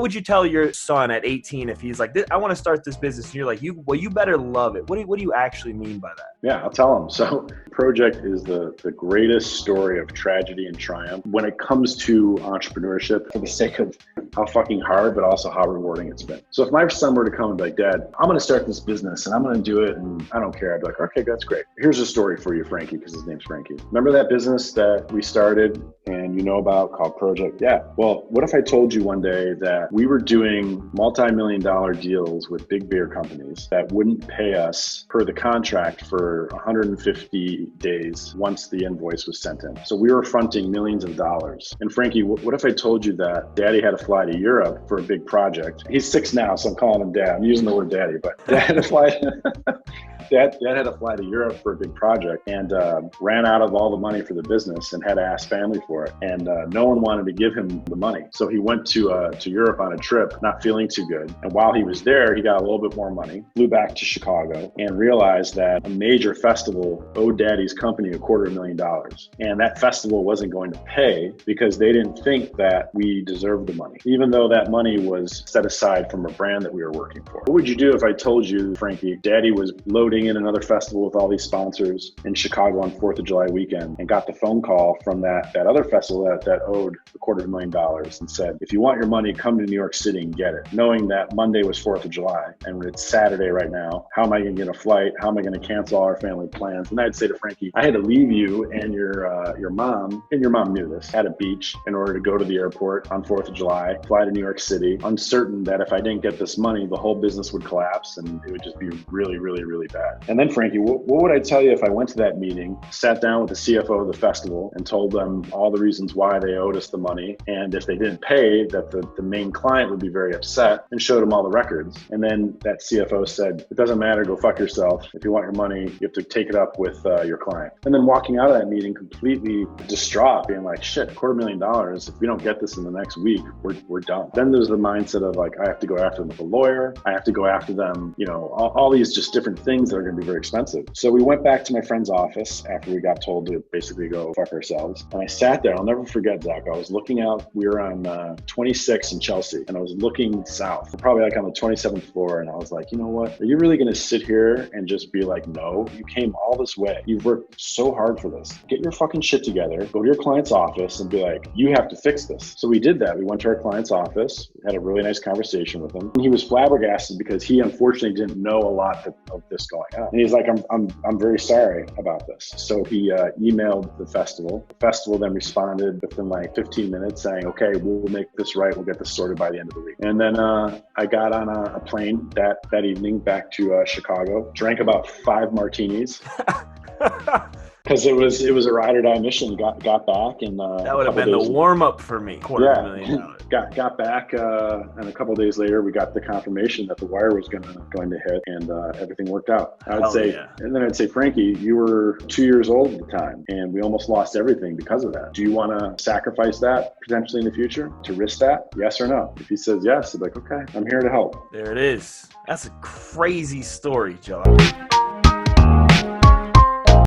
would you tell your son at 18 if he's like, I want to start this business? And you're like, you better love it. What do you actually mean by that? Yeah, I'll tell him. So Pro-Ject is the greatest story of tragedy and triumph when it comes to entrepreneurship, for the sake of how fucking hard, but also how rewarding it's been. So if my son were to come and be like, Dad, I'm going to start this business and I'm going to do it and I don't care, I'd be like, okay, that's great. Here's a story for you, Frankie, because his name's Frankie. Remember that business that we started and you know about called Pro-Ject? Yeah. Well, what if I told you one day that we were doing multi-million-dollar deals with big beer companies that wouldn't pay us per the contract for 150 days once the invoice was sent in? So we were fronting millions of dollars. And Frankie, what if I told you that Daddy had to fly to Europe for a big project? He's 6 now, so I'm calling him Dad. I'm using the word Daddy, but Dad had to fly. Dad had to fly to Europe for a big project and ran out of all the money for the business and had to ask family for it. And no one wanted to give him the money. So he went to Europe on a trip, not feeling too good. And while he was there, he got a little bit more money, flew back to Chicago and realized that a major festival owed Daddy's company $250,000. And that festival wasn't going to pay because they didn't think that we deserved the money, even though that money was set aside from a brand that we were working for. What would you do if I told you, Frankie, Daddy was loading in another festival with all these sponsors in Chicago on 4th of July weekend and got the phone call from that other festival that owed $250,000 and said, if you want your money, come to New York City and get it, knowing that Monday was 4th of July and it's Saturday right now. How am I going to get a flight? How am I going to cancel all our family plans? And I'd say to Frankie, I had to leave you and your mom, and your mom knew this, at a beach in order to go to the airport on 4th of July, fly to New York City, uncertain that if I didn't get this money, the whole business would collapse and it would just be really, really, really bad. And then Frankie, what would I tell you if I went to that meeting, sat down with the CFO of the festival and told them all the reasons why they owed us the money, and if they didn't pay, that the main client would be very upset, and showed them all the records. And then that CFO said, it doesn't matter, go fuck yourself. If you want your money, you have to take it up with your client. And then walking out of that meeting completely distraught, being like, shit, $250,000, if we don't get this in the next week, we're done. Then there's the mindset of like, I have to go after them with a lawyer. I have to go after them, all these just different things that are going to be very expensive. So we went back to my friend's office after we got told to basically go fuck ourselves. And I sat there, I'll never forget, Zach. I was looking out, we were on 26 in Chelsea, and I was looking south, probably like on the 27th floor. And I was like, you know what? Are you really going to sit here and just be like, no, you came all this way. You've worked so hard for this. Get your fucking shit together, go to your client's office and be like, you have to fix this. So we did that. We went to our client's office, had a really nice conversation with him. And he was flabbergasted because he unfortunately didn't know a lot of this going on. And he's like, I'm very sorry about this. So he emailed the festival. The festival then responded within like 15 minutes saying, okay, we'll make this right. We'll get this sorted by the end of the week. And then I got on a plane that evening back to Chicago, drank about 5 martinis. Because it was a ride or die mission. Got back and that would have been the warm up for me. $250,000. Got back and a couple of days later we got the confirmation that the wire was going to hit and everything worked out. And then I'd say, Frankie, you were 2 years old at the time and we almost lost everything because of that. Do you want to sacrifice that potentially in the future to risk that? Yes or no? If he says yes, I'd be like, okay, I'm here to help. There it is. That's a crazy story, Joe.